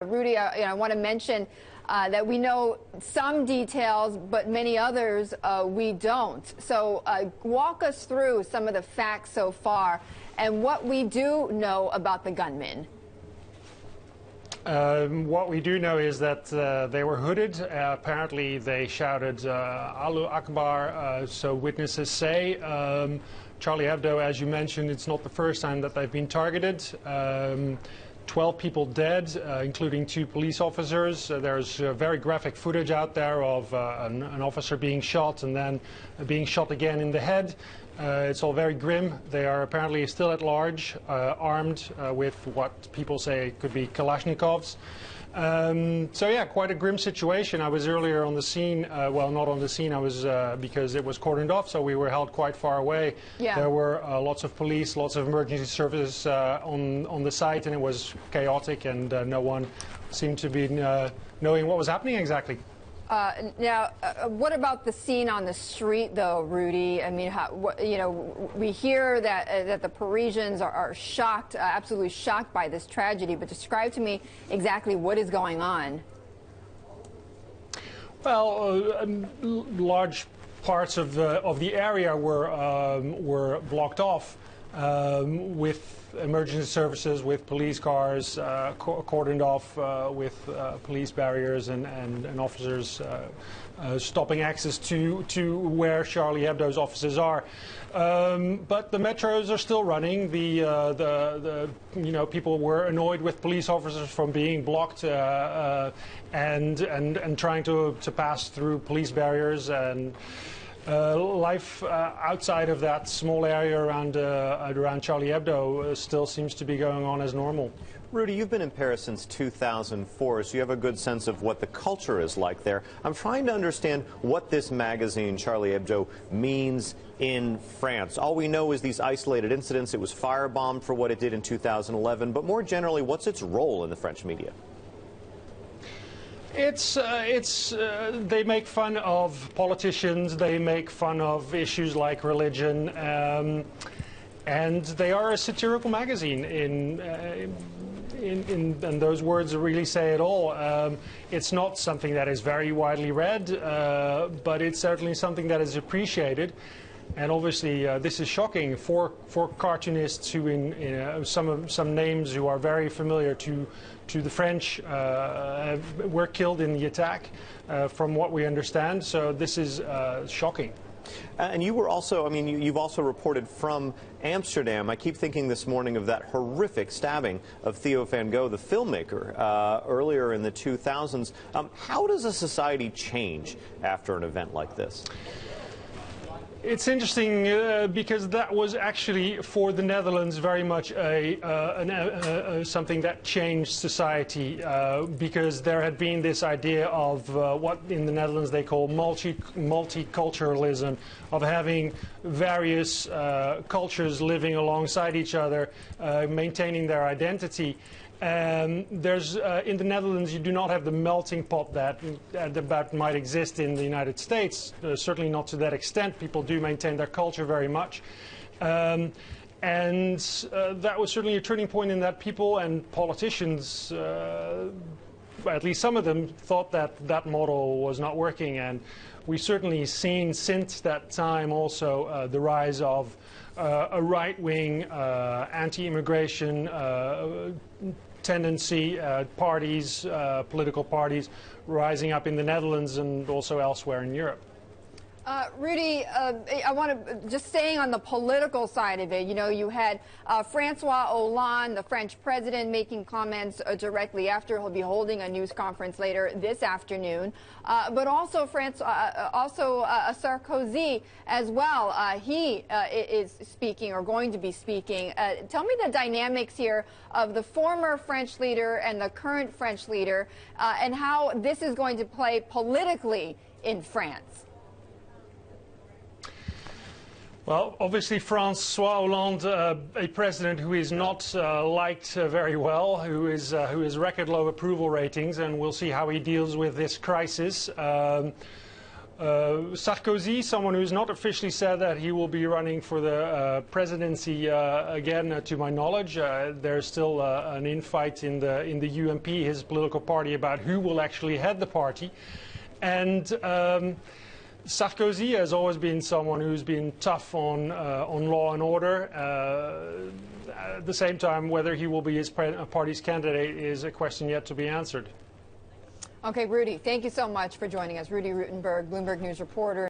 Rudy, I want to mention that we know some details, but many others we don't. So walk us through some of the facts so far and what we do know about the gunmen. What we do know is that they were hooded. Apparently they shouted Allahu Akbar, so witnesses say. Charlie Hebdo, as you mentioned, it's not the first time that they've been targeted. 12 people dead, including 2 police officers. There's very graphic footage out there of an officer being shot and then being shot again in the head. It's all very grim. They are apparently still at large, armed with what people say could be Kalashnikovs. So yeah, quite a grim situation. I was earlier on the scene, well, not on the scene, I was because it was cordoned off, so we were held quite far away. Yeah. There were lots of police, lots of emergency services on the site, and it was chaotic, and no one seemed to be knowing what was happening exactly. Now, what about the scene on the street, though, Rudy? I mean, we hear that the Parisians are shocked, absolutely shocked by this tragedy. But describe to me exactly what is going on. Well, large parts of the area were blocked off with emergency services, with police cars cordoned off, with police barriers and officers stopping access to where Charlie Hebdo's offices are. But the metros are still running. The people were annoyed with police officers from being blocked and trying to pass through police barriers, and life outside of that small area around Charlie Hebdo still seems to be going on as normal. Rudy, you've been in Paris since 2004, so you have a good sense of what the culture is like there. I'm trying to understand what this magazine, Charlie Hebdo, means in France. All we know is these isolated incidents. It was firebombed for what it did in 2011, but more generally, what's its role in the French media? They make fun of politicians, they make fun of issues like religion, and they are a satirical magazine and those words really say it all. It's not something that is very widely read, but it's certainly something that is appreciated. And obviously, this is shocking for cartoonists who, some names who are very familiar to the French were killed in the attack, from what we understand. So this is shocking. And you were also, I mean, you've also reported from Amsterdam. I keep thinking this morning of that horrific stabbing of Theo van Gogh, the filmmaker, earlier in the 2000s. How does a society change after an event like this? It's interesting because that was actually, for the Netherlands, very much something that changed society, because there had been this idea of what in the Netherlands they call multiculturalism, of having various cultures living alongside each other, maintaining their identity. There's in the Netherlands, you do not have the melting pot that might exist in the United States. Certainly not to that extent. People do maintain their culture very much, and that was certainly a turning point in that people and politicians, at least some of them, thought that that model was not working. And we've certainly seen since that time also the rise of a right-wing anti-immigration tendency, parties, political parties rising up in the Netherlands and also elsewhere in Europe. Rudy, I want to, just staying on the political side of it, you had Francois Hollande, the French president, making comments directly after. He'll be holding a news conference later this afternoon. But also Sarkozy as well. He is speaking, or going to be speaking. Tell me the dynamics here of the former French leader and the current French leader, and how this is going to play politically in France. Well, obviously Francois Hollande, a president who is not liked very well, who is record low approval ratings, and we'll see how he deals with this crisis. Sarkozy, someone who's not officially said that he will be running for the presidency again, to my knowledge. There's still an infight in the UMP, his political party, about who will actually head the party. And Sarkozy has always been someone who's been tough on law and order. At the same time, whether he will be his party's candidate is a question yet to be answered. Okay, Rudy, thank you so much for joining us. Rudy Ruitenberg, Bloomberg News reporter.